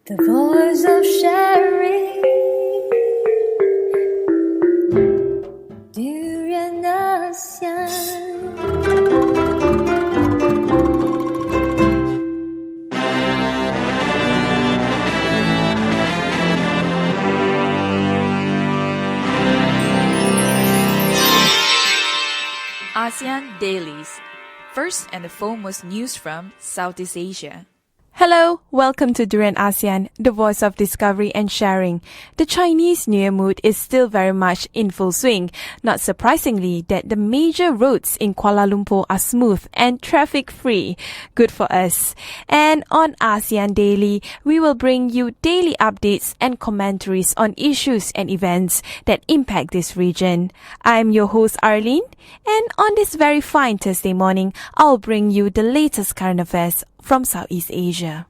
The voice of sharing during ASEAN. ASEAN Dailies. First and the foremost news from Southeast Asia. Hello, welcome to Duran ASEAN, the voice of discovery and sharing. The Chinese New Year mood is still very much in full swing. Not surprisingly, that the major roads in Kuala Lumpur are smooth and traffic-free. Good for us. And on ASEAN Daily, we will bring you daily updates and commentaries on issues and events that impact this region. I'm your host Arlene, and on this very fine Thursday morning, I'll bring you the latest current affairs from Southeast Asia.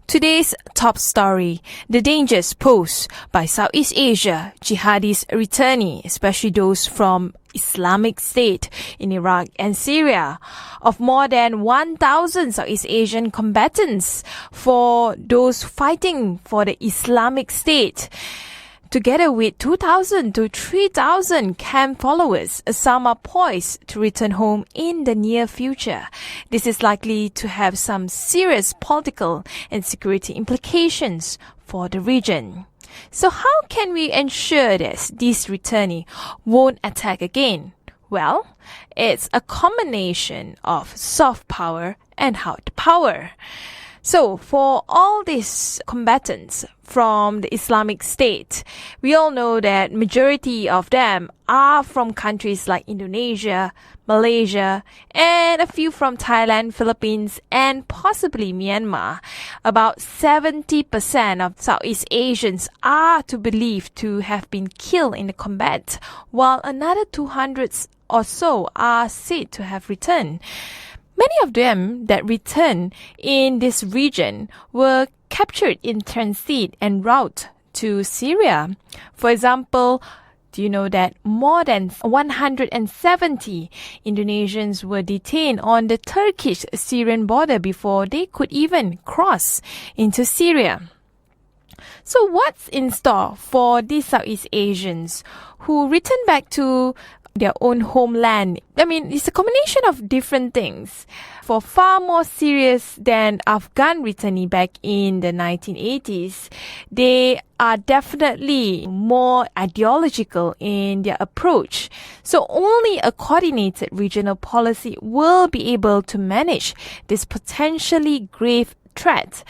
Today's top story: the dangers posed by Southeast Asia Jihadis returnees, especially those from Islamic State in Iraq and Syria. Of more than 1,000 Southeast Asian combatants for those fighting for the Islamic State, together with 2,000 to 3,000 camp followers, some are poised to return home in the near future. This is likely to have some serious political and security implications for the region. So how can we ensure that these returnees won't attack again? Well, it's a combination of soft power and hard power. So for all these combatants from the Islamic State, we all know that majority of them are from countries like Indonesia, Malaysia, and a few from Thailand, Philippines, and possibly Myanmar. About 70% of Southeast Asians are to believe to have been killed in the combat, while another 200 or so are said to have returned. Many of them that returned in this region were captured in transit en route to Syria. For example, do you know that more than 170 Indonesians were detained on the Turkish-Syrian border before they could even cross into Syria? So what's in store for these Southeast Asians who return back to their own homeland? I mean, it's a combination of different things. For far more serious than Afghan returnee back in the 1980s, they are definitely more ideological in their approach. So only a coordinated regional policy will be able to manage this potentially grave threat.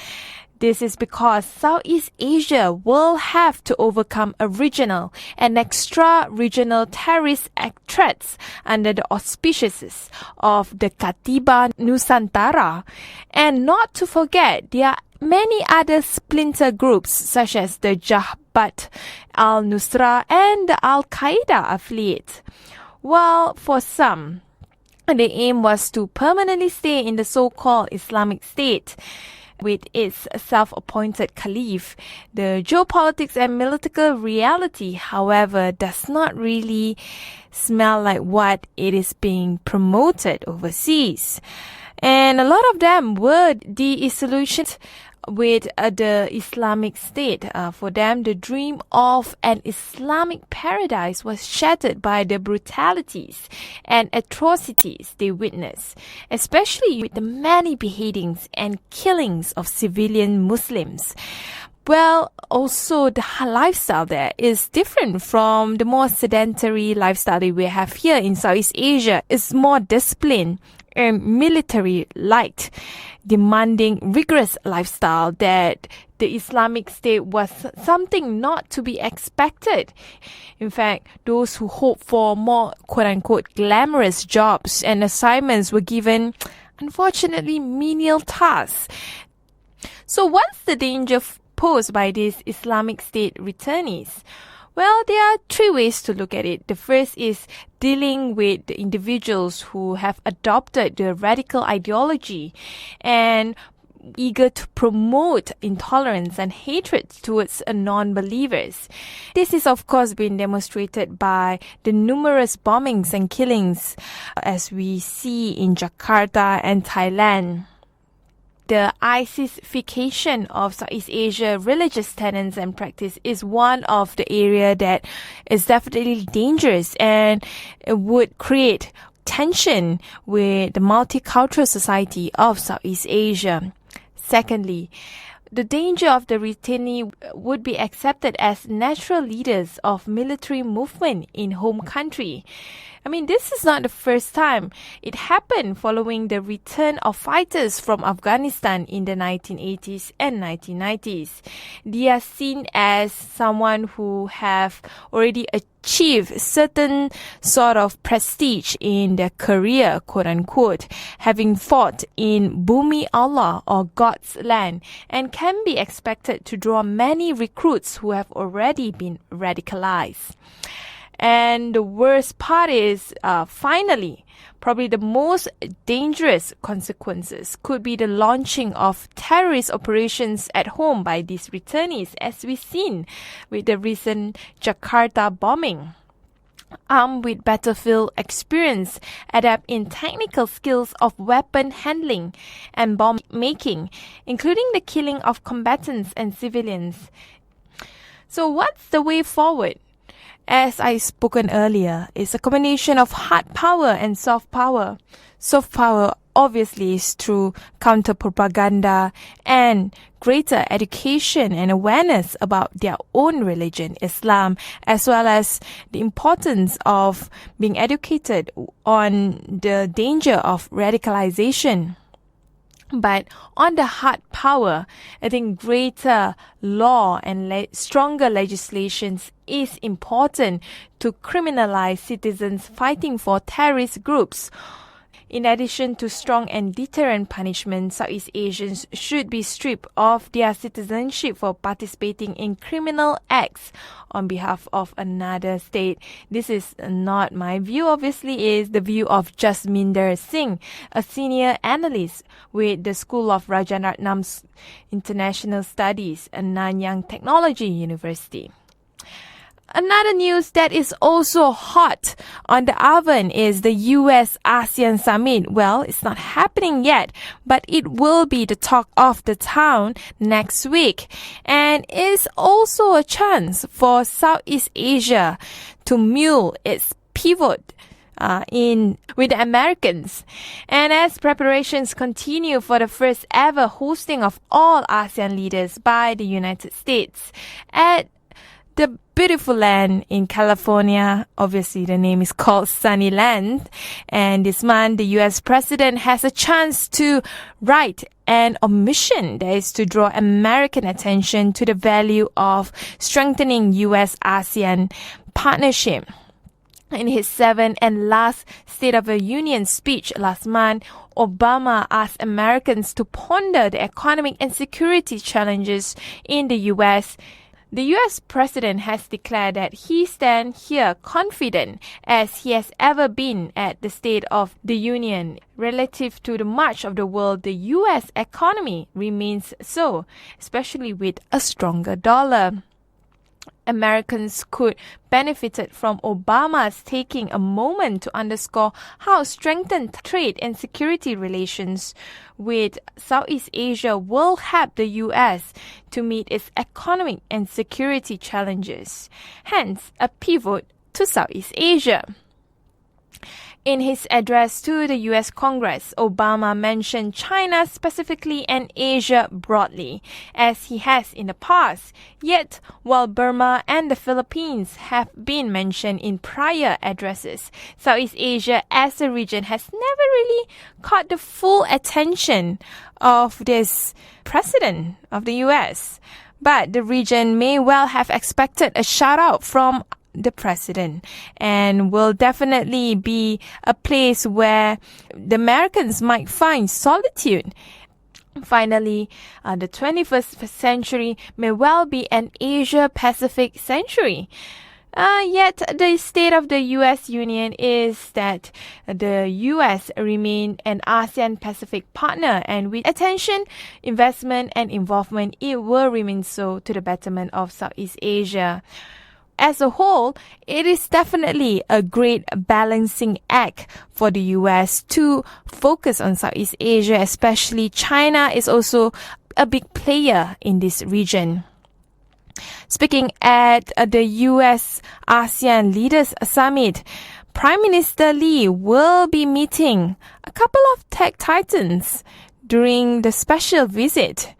This is because Southeast Asia will have to overcome a regional and extra-regional terrorist threats under the auspices of the Katiba Nusantara. And not to forget, there are many other splinter groups such as the Jabhat al-Nusra and the Al-Qaeda affiliate. While for some, the aim was to permanently stay in the so-called Islamic State with its self-appointed caliph. The geopolitics and political reality, however, does not really smell like what it is being promoted overseas. And a lot of them were disillusioned with the Islamic State. For them, the dream of an Islamic paradise was shattered by the brutalities and atrocities they witnessed, especially with the many beheadings and killings of civilian Muslims. Well, also the lifestyle there is different from the more sedentary lifestyle that we have here in Southeast Asia. It's more disciplined and military-like, demanding rigorous lifestyle that the Islamic State was something not to be expected. In fact, those who hope for more quote-unquote glamorous jobs and assignments were given, unfortunately, menial tasks. So what's the danger posed by these Islamic State returnees? Well, there are three ways to look at it. The first is dealing with the individuals who have adopted the radical ideology and eager to promote intolerance and hatred towards non-believers. This is, of course, been demonstrated by the numerous bombings and killings as we see in Jakarta and Thailand. the ISISification of Southeast Asia religious tenets and practice is one of the area that is definitely dangerous and it would create tension with the multicultural society of Southeast Asia. Secondly, the danger of the returnee would be accepted as natural leaders of military movement in home country. I mean, this is not the first time. It happened following the return of fighters from Afghanistan in the 1980s and 1990s. They are seen as someone who have already achieved certain sort of prestige in their career, quote unquote, having fought in Bumi Allah or God's land, and can be expected to draw many recruits who have already been radicalized. And the worst part is, finally, probably the most dangerous consequences could be the launching of terrorist operations at home by these returnees, as we've seen with the recent Jakarta bombing. Armed with battlefield experience, adept in technical skills of weapon handling and bomb making, including the killing of combatants and civilians. So what's the way forward? As I spoken earlier, it's a combination of hard power and soft power. Soft power obviously is through counter-propaganda and greater education and awareness about their own religion, Islam, as well as the importance of being educated on the danger of radicalization. But on the hard power, I think greater law and stronger legislations is important to criminalize citizens fighting for terrorist groups. In addition to strong and deterrent punishment, Southeast Asians should be stripped of their citizenship for participating in criminal acts on behalf of another state. This is not my view, obviously, is the view of Jasminder Singh, a senior analyst with the School of Rajaratnam's International Studies at Nanyang Technology University. Another news that is also hot on the oven is the US-ASEAN Summit. Well, it's not happening yet, but it will be the talk of the town next week. And it's also a chance for Southeast Asia to mule its pivot with the Americans. And as preparations continue for the first ever hosting of all ASEAN leaders by the United States at the beautiful land in California. Obviously, the name is called Sunnyland. And this month, the U.S. president has a chance to write an omission that is to draw American attention to the value of strengthening U.S.-ASEAN partnership. In his seventh and last State of the Union speech last month, Obama asked Americans to ponder the economic and security challenges in the U.S. The U.S. president has declared that he stands here confident as he has ever been at the State of the Union. Relative to the much of the world, the U.S. economy remains so, especially with a stronger dollar. Americans could benefit from Obama's taking a moment to underscore how strengthened trade and security relations with Southeast Asia will help the U.S. to meet its economic and security challenges, hence a pivot to Southeast Asia. In his address to the U.S. Congress, Obama mentioned China specifically and Asia broadly, as he has in the past. Yet, while Burma and the Philippines have been mentioned in prior addresses, Southeast Asia as a region has never really caught the full attention of this president of the U.S. But the region may well have expected a shout-out from the president, and will definitely be a place where the Americans might find solitude. Finally, the 21st century may well be an Asia-Pacific century. Yet the state of the U.S. Union is that the U.S. remain an ASEAN-Pacific partner, and with attention, investment, and involvement, it will remain so to the betterment of Southeast Asia. as a whole, it is definitely a great balancing act for the US to focus on Southeast Asia, especially China is also a big player in this region. Speaking at the US-ASEAN Leaders Summit, Prime Minister Lee will be meeting a couple of tech titans during the special visit.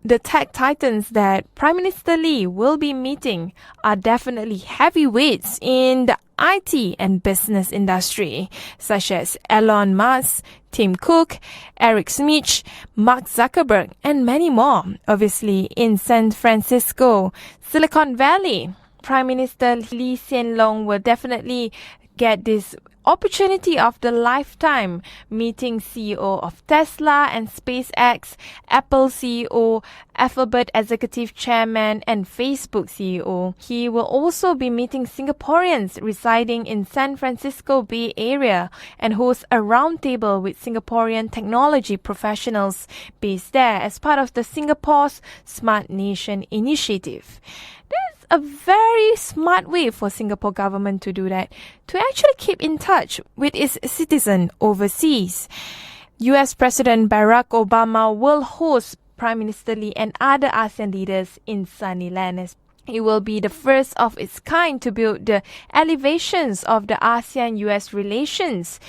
The tech titans that Prime Minister Lee will be meeting are definitely heavyweights in the IT and business industry, such as Elon Musk, Tim Cook, Eric Schmidt, Mark Zuckerberg, and many more. Obviously, in San Francisco, Silicon Valley, Prime Minister Lee Hsien Loong will definitely get this opportunity of the lifetime meeting CEO of Tesla and SpaceX, Apple CEO, Alphabet Executive Chairman, and Facebook CEO. He will also be meeting Singaporeans residing in San Francisco Bay Area and host a roundtable with Singaporean technology professionals based there as part of the Singapore's Smart Nation initiative. A very smart way for Singapore government to do that, to actually keep in touch with its citizens overseas. US President Barack Obama will host Prime Minister Lee and other ASEAN leaders in Sunnyland. It will be the first of its kind to build the elevations of the ASEAN-US relations.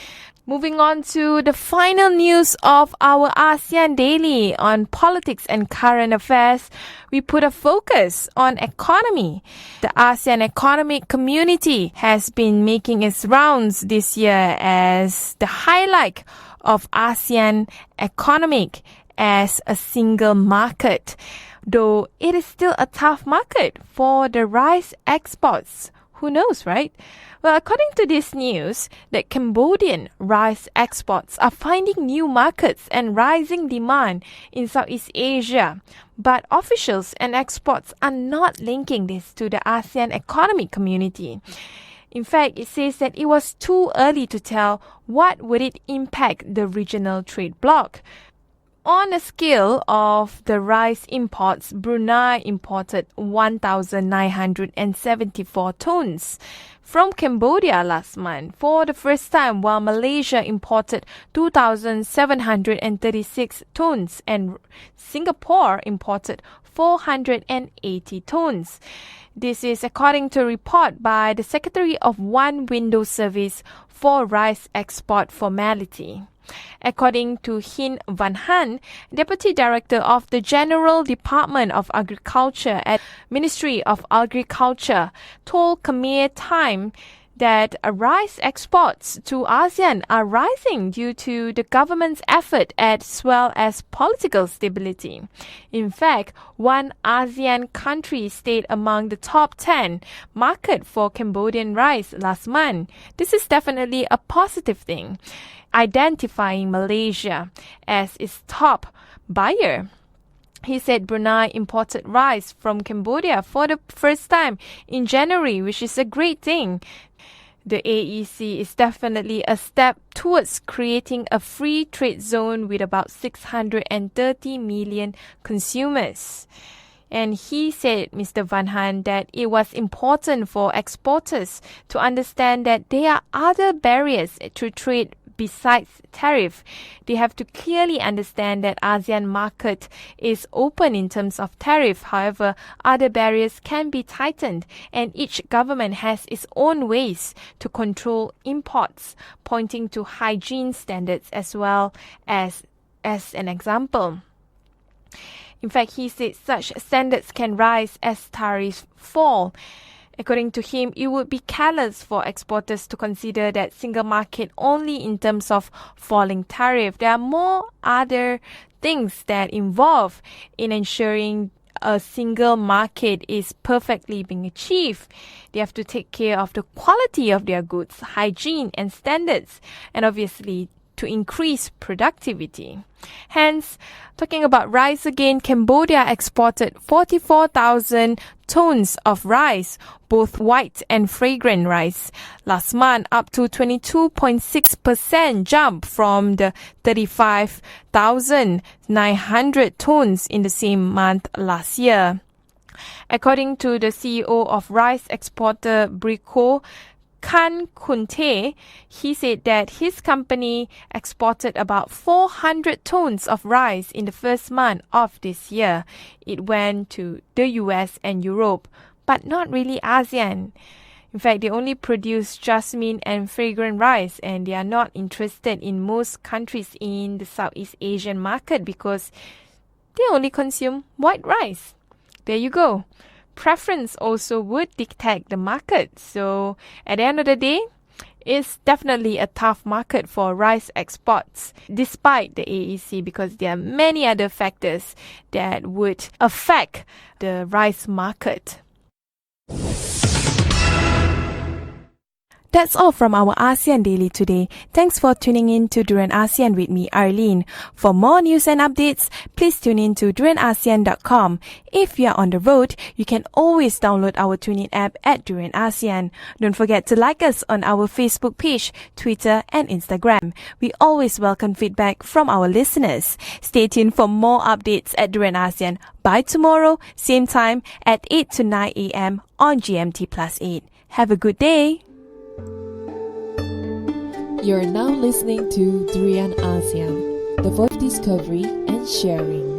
Moving on to the final news of our ASEAN Daily on politics and current affairs, we put a focus on economy. The ASEAN Economic Community has been making its rounds this year as the highlight of ASEAN economic as a single market, though it is still a tough market for the rice exports. Who knows, right? Well, according to this news, that Cambodian rice exports are finding new markets and rising demand in Southeast Asia. But officials and experts are not linking this to the ASEAN Economic Community. In fact, it says that it was too early to tell what would it impact the regional trade bloc. On a scale of the rice imports, Brunei imported 1,974 tons from Cambodia last month for the first time, while Malaysia imported 2,736 tons and Singapore imported 480 tons. This is according to a report by the Secretary of One Window Service for Rice Export Formality. According to Hin Van Han, Deputy Director of the General Department of Agriculture at Ministry of Agriculture, told Khmer Time that rice exports to ASEAN are rising due to the government's effort as well as political stability. In fact, one ASEAN country stayed among the top 10 market for Cambodian rice last month. This is definitely a positive thing, identifying Malaysia as its top buyer. He said Brunei imported rice from Cambodia for the first time in January, which is a great thing. The AEC is definitely a step towards creating a free trade zone with about 630 million consumers. And he said, Mr. Van Han, that it was important for exporters to understand that there are other barriers to trade besides tariff. They have to clearly understand that ASEAN market is open in terms of tariff. However, other barriers can be tightened, and each government has its own ways to control imports, pointing to hygiene standards as well as an example. In fact, he said such standards can rise as tariffs fall. According to him, it would be careless for exporters to consider that single market only in terms of falling tariff. There are more other things that involve in ensuring a single market is perfectly being achieved. They have to take care of the quality of their goods, hygiene and standards, and obviously to increase productivity. Hence, talking about rice again, Cambodia exported 44,000 tons of rice, both white and fragrant rice, last month, up to 22.6% jump from the 35,900 tons in the same month last year. According to the CEO of rice exporter Brico Kan Kunte, he said that his company exported about 400 tons of rice in the first month of this year. It went to the US and Europe, but not really ASEAN. In fact, they only produce jasmine and fragrant rice, and they are not interested in most countries in the Southeast Asian market because they only consume white rice. There you go. Preference also would dictate the market. So at the end of the day, it's definitely a tough market for rice exports, despite the AEC, because there are many other factors that would affect the rice market. That's all from our ASEAN Daily today. Thanks for tuning in to Durian ASEAN with me, Arlene. For more news and updates, please tune in to durianasean.com. If you are on the road, you can always download our TuneIn app at Durian ASEAN. Don't forget to like us on our Facebook page, Twitter, and Instagram. We always welcome feedback from our listeners. Stay tuned for more updates at Durian ASEAN by tomorrow, same time at 8 to 9 a.m. on GMT+8. Have a good day. You're now listening to Durian ASEAN, the voice of discovery and sharing.